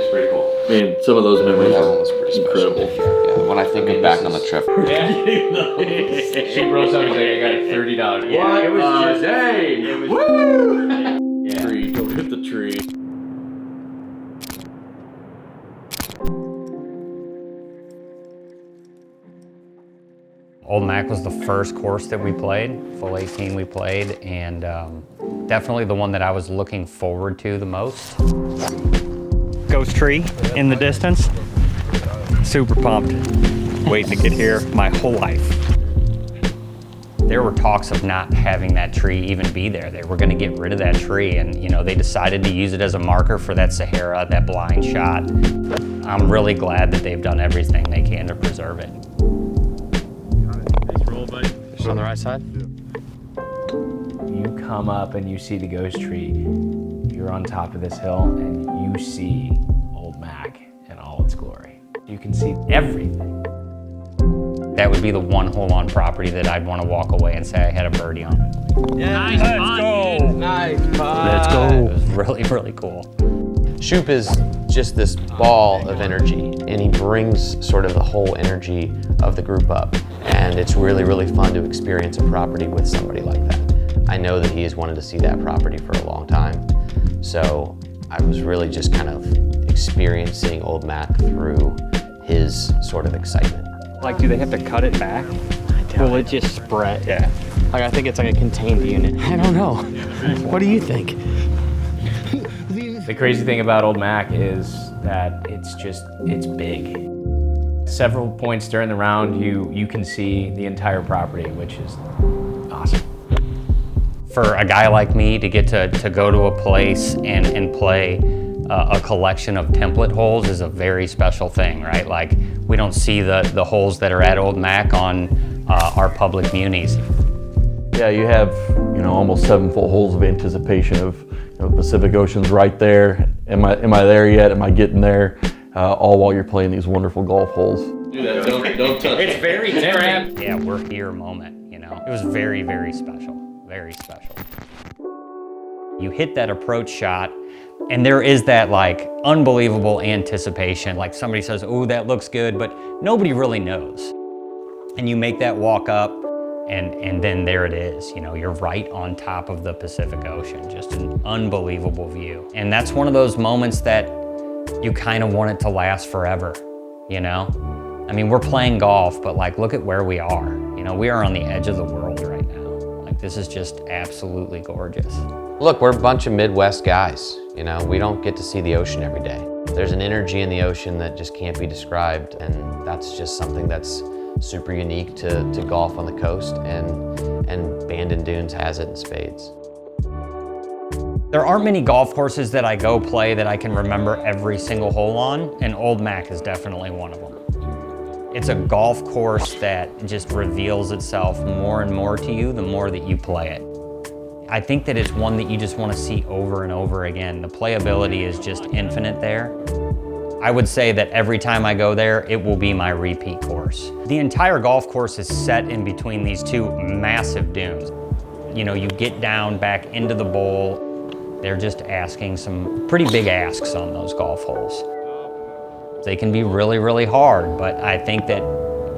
was pretty cool. I mean, some of those memories That are one was pretty incredible. Yeah, when I think back on the trip. Yeah. She broke something like, I got $30. Yeah, it was just, day! it was, Woo! yeah. Tree, don't hit the tree. Old Mac was the first course that we played, full 18 we played, and definitely the one that I was looking forward to the most. Ghost tree in the distance. Super pumped, waiting to get here my whole life. There were talks of not having that tree even be there. They were gonna get rid of that tree, and you know, they decided to use it as a marker for that Sahara, that blind shot. I'm really glad that they've done everything they can to preserve it. Just on the right side? You come up and you see the ghost tree, you're on top of this hill and you see Old Mac in all its glory. You can see everything. That would be the one hole on property that I'd want to walk away and say I had a birdie on. Yeah, Nice let's go! Nice Let's go. It was really, really cool. Shoop is just this ball of energy, and he brings sort of the whole energy of the group up. And it's really, really fun to experience a property with somebody like that. I know that he has wanted to see that property for a long time. So I was really just kind of experiencing Old Mac through his sort of excitement. Like, do they have to cut it back? Will it just spread? Yeah. Like, I think it's like a contained unit. I don't know. What do you think? The crazy thing about Old Mac is that it's big. Several points during the round, you can see the entire property, which is awesome. For a guy like me to get to go to a place and play a collection of template holes is a very special thing, right? Like, we don't see the holes that are at Old Mac on our public munis. Yeah, you have, you know, almost 7 full holes of anticipation of, you know, Pacific Ocean's right there. Am I there yet? Am I getting there? All while you're playing these wonderful golf holes. Do that, don't touch it. It's very different. Yeah, we're here moment, you know? It was very, very special, very special. You hit that approach shot, and there is that like unbelievable anticipation. Like somebody says, oh, that looks good, but nobody really knows. And you make that walk up, and then there it is. You know, you're right on top of the Pacific Ocean, just an unbelievable view. And that's one of those moments that you kind of want it to last forever, you know? I mean, we're playing golf, but like, look at where we are. You know, we are on the edge of the world right now. Like, this is just absolutely gorgeous. Look, we're a bunch of Midwest guys. You know, we don't get to see the ocean every day. There's an energy in the ocean that just can't be described, and that's just something that's super unique to golf on the coast, and Bandon Dunes has it in spades. There aren't many golf courses that I go play that I can remember every single hole on, and Old Mac is definitely one of them. It's a golf course that just reveals itself more and more to you the more that you play it. I think that it's one that you just want to see over and over again. The playability is just infinite there. I would say that every time I go there, it will be my repeat course. The entire golf course is set in between these two massive dunes. You know, you get down back into the bowl. They're just asking some pretty big asks on those golf holes. They can be really, really hard, but I think that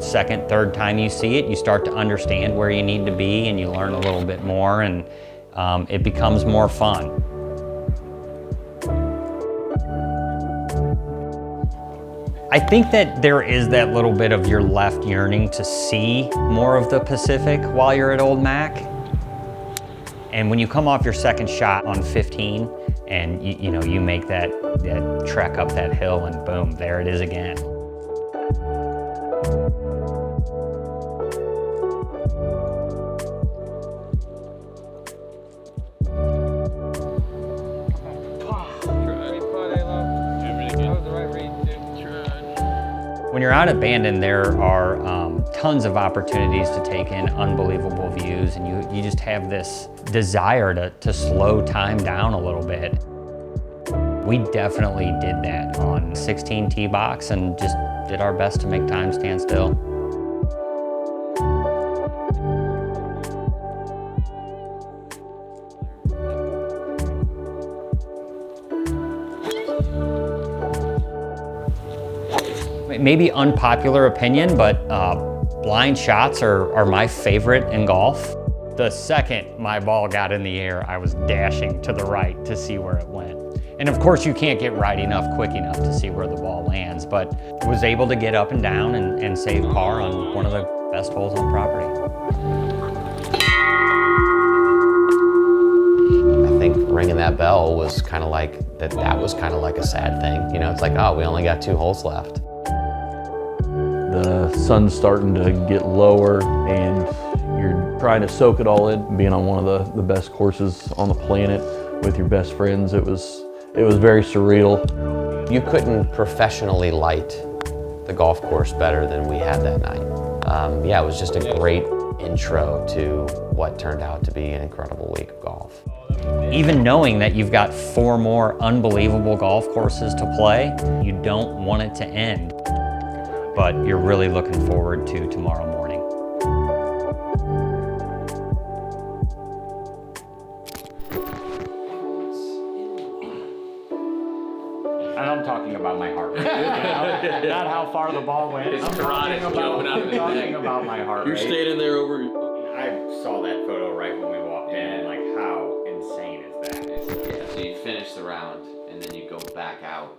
second, third time you see it, you start to understand where you need to be, and you learn a little bit more, and it becomes more fun. I think that there is that little bit of your left yearning to see more of the Pacific while you're at Old Mac. And when you come off your second shot on 15 and you know, you make that trek up that hill, and boom, there it is again. When you're out at Bandon, there are tons of opportunities to take in unbelievable views, and you just have this desire to slow time down a little bit. We definitely did that on 16 tee box and just did our best to make time stand still. Maybe unpopular opinion, but blind shots are my favorite in golf. The second my ball got in the air, I was dashing to the right to see where it went. And of course you can't get right enough, quick enough to see where the ball lands, but was able to get up and down and save par on one of the best holes on property. I think ringing that bell was kind of like, that was kind of like a sad thing. You know, it's like, oh, we only got 2 holes left. The sun's starting to get lower and you're trying to soak it all in. Being on one of the best courses on the planet with your best friends, it was very surreal. You couldn't professionally light the golf course better than we had that night. Yeah, it was just a great intro to what turned out to be an incredible week of golf. Even knowing that you've got 4 more unbelievable golf courses to play, you don't want it to end. But you're really looking forward to tomorrow morning. And I'm talking about my heart rate. Not how far the ball went. I'm talking about my heart rate. You're standing there over. I saw that photo right when we walked in. Like, how insane is that? Yeah, so you finish the round and then you go back out